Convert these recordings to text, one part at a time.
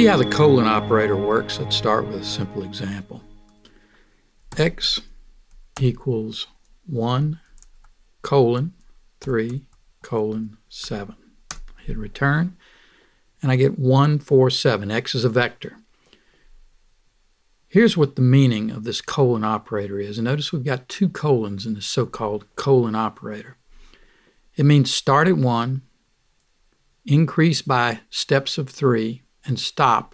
see how the colon operator works, let's start with a simple example. X equals 1 colon 3 colon 7. I hit return and I get 147. X is a vector. Here's what the meaning of this colon operator is. And notice we've got 2 colons in the so-called colon operator. It means start at 1, increase by steps of 3, and stop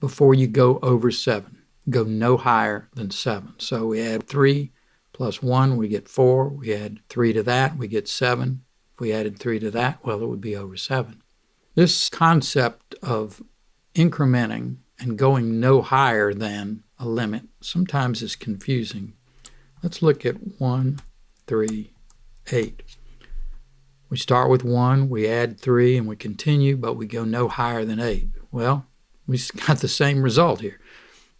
before you go over 7. Go no higher than 7. So we add 3 plus 1, we get 4. We add 3 to that, we get 7. If we added 3 to that, well, it would be over 7. This concept of incrementing and going no higher than a limit sometimes is confusing. Let's look at 1, 3, 8. We start with 1, we add 3, and we continue, but we go no higher than 8. Well, we got the same result here.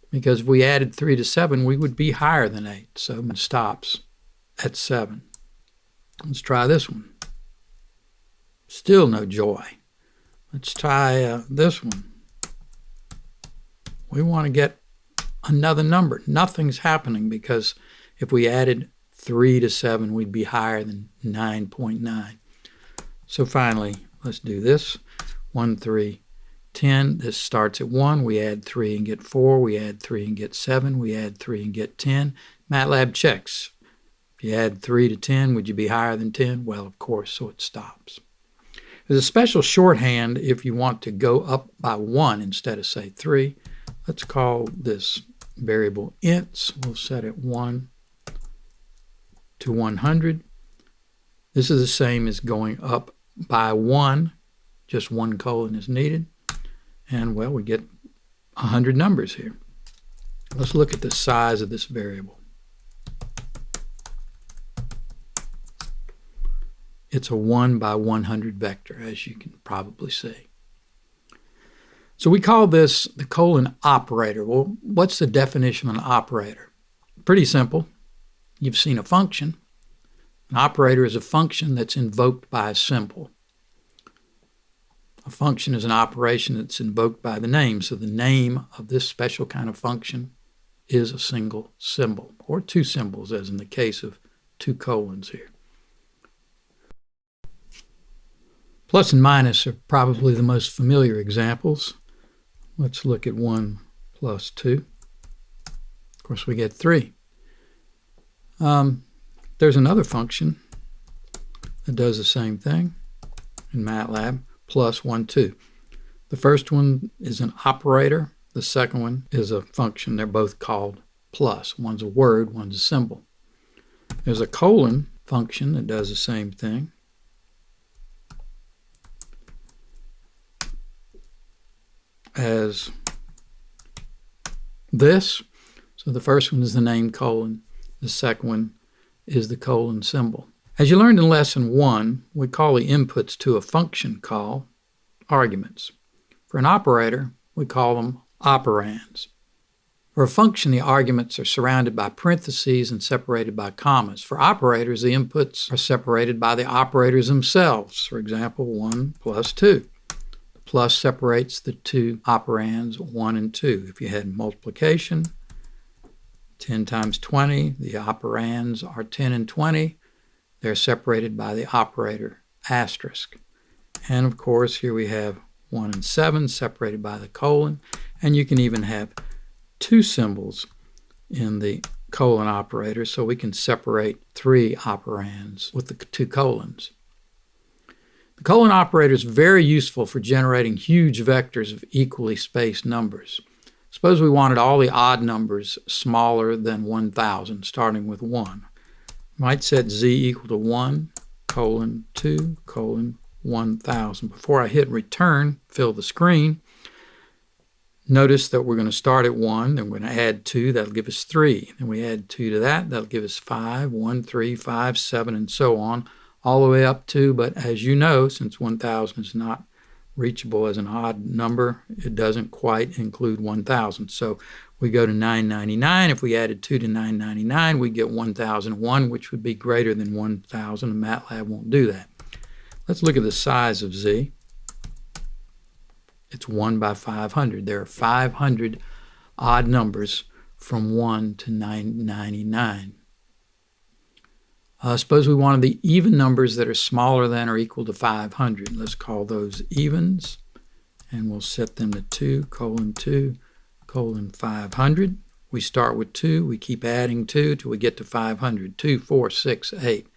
Because if we added 3 to 7, we would be higher than 8. So it stops at 7. Let's try this one. Still no joy. Let's try this one. We want to get another number. Nothing's happening because if we added 3 to 7, we'd be higher than 9.9. So finally, let's do this. 1, 3, 10. This starts at 1. We add 3 and get 4. We add 3 and get 7. We add 3 and get 10. MATLAB checks. If you add 3 to 10, would you be higher than 10? Well, of course, so it stops. There's a special shorthand if you want to go up by 1 instead of, say, 3. Let's call this variable ints. We'll set it 1 to 100. This is the same as going up by 1. Just 1 colon is needed. And, well, we get 100 numbers here. Let's look at the size of this variable. It's a 1 by 100 vector, as you can probably see. So we call this the colon operator. Well, what's the definition of an operator? Pretty simple. You've seen a function. An operator is a function that's invoked by a symbol. A function is an operation that's invoked by the name. So the name of this special kind of function is a single symbol, or 2 symbols, as in the case of 2 colons here. Plus and minus are probably the most familiar examples. Let's look at 1 plus 2. Of course, we get 3. There's another function that does the same thing in MATLAB, plus 1, 2. The first one is an operator. The second one is a function. They're both called plus. One's a word, one's a symbol. There's a colon function that does the same thing. As this. So the first one is the name colon. The second one is the colon symbol. As you learned in lesson 1, we call the inputs to a function call arguments. For an operator, we call them operands. For a function, the arguments are surrounded by parentheses and separated by commas. For operators, the inputs are separated by the operators themselves. For example, 1 plus 2. The plus separates the 2 operands, 1 and 2. If you had multiplication, 10 times 20, the operands are 10 and 20. They're separated by the operator asterisk. And of course, here we have 1 and 7 separated by the colon. And you can even have 2 symbols in the colon operator, so we can separate 3 operands with the 2 colons. The colon operator is very useful for generating huge vectors of equally spaced numbers. Suppose we wanted all the odd numbers smaller than 1,000, starting with 1. We might set z equal to 1 colon 2 colon 1,000. Before I hit return, fill the screen, notice that we're going to start at 1, then we're going to add 2, that'll give us 3. Then we add 2 to that, that'll give us 5, 1, 3, 5, 7, and so on, all the way up to, but as you know, since 1,000 is not reachable as an odd number, it doesn't quite include 1,000. So we go to 999. If we added 2 to 999, we get 1,001, which would be greater than 1,000, and MATLAB won't do that. Let's look at the size of z. It's 1 by 500. There are 500 odd numbers from 1 to 999. Suppose we wanted the even numbers that are smaller than or equal to 500. Let's call those evens, and we'll set them to 2, 500. We start with 2. We keep adding 2 till we get to 500. 2, 4, 6, 8.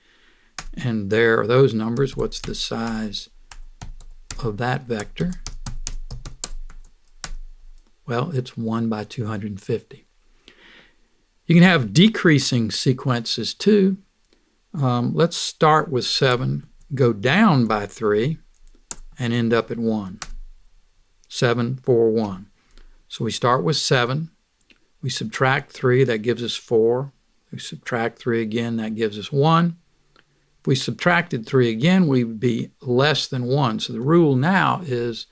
And there are those numbers. What's the size of that vector? Well, it's 1 by 250. You can have decreasing sequences too. Let's start with 7, go down by 3, and end up at 1. 7, 4, 1. So we start with 7. We subtract 3, that gives us 4. We subtract 3 again, that gives us 1. If we subtracted 3 again, we would be less than 1. So the rule now is,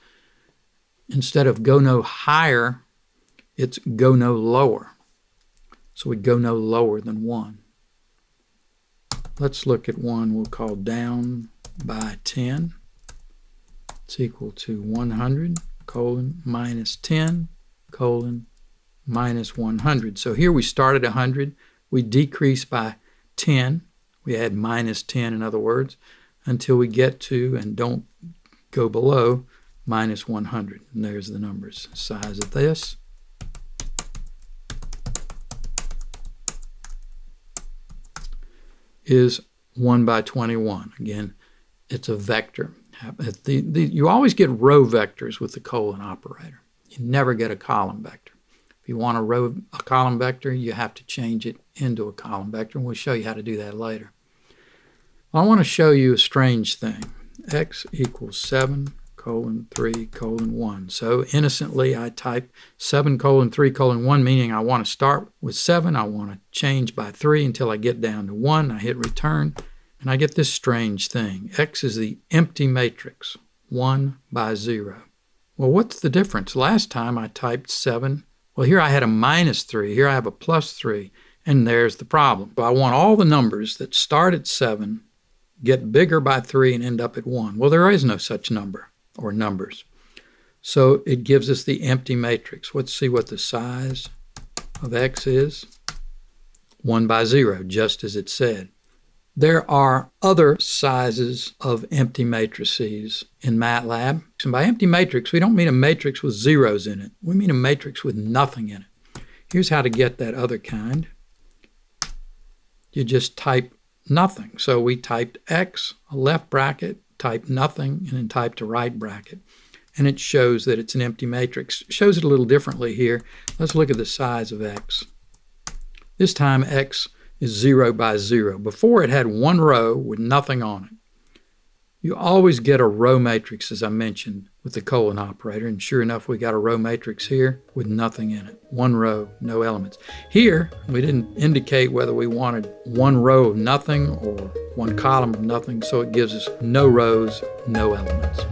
instead of go no higher, it's go no lower. So we go no lower than 1. Let's look at one we'll call down by 10. It's equal to 100 colon minus 10 colon minus 100. So here we start at 100. We decrease by 10. We add minus 10, in other words, until we get to, and don't go below, minus 100. And there's the numbers. Size of this is 1 by 21. Again, it's a vector. You always get row vectors with the colon operator. You never get a column vector. If you want a column vector, you have to change it into a column vector, and we'll show you how to do that later. I want to show you a strange thing. X equals 7 colon 3 colon 1. So innocently, I type 7 colon 3 colon 1, meaning I want to start with 7. I want to change by 3 until I get down to 1. I hit return, and I get this strange thing. X is the empty matrix, 1 by 0. Well, what's the difference? Last time I typed 7. Well, here I had a minus 3. Here I have a plus 3. And there's the problem. I want all the numbers that start at 7, get bigger by 3, and end up at 1. Well, there is no such number or numbers. So it gives us the empty matrix. Let's see what the size of X is. 1 by 0, just as it said. There are other sizes of empty matrices in MATLAB. And by empty matrix, we don't mean a matrix with zeros in it. We mean a matrix with nothing in it. Here's how to get that other kind. You just type nothing. So we typed X, a left bracket, type nothing, and then type the right bracket. And it shows that it's an empty matrix. It shows it a little differently here. Let's look at the size of X. This time X is 0 by 0. Before it had one row with nothing on it. You always get a row matrix, as I mentioned, with the colon operator. And sure enough, we got a row matrix here with nothing in it. One row, no elements. Here, we didn't indicate whether we wanted one row of nothing or one column of nothing, so it gives us no rows, no elements.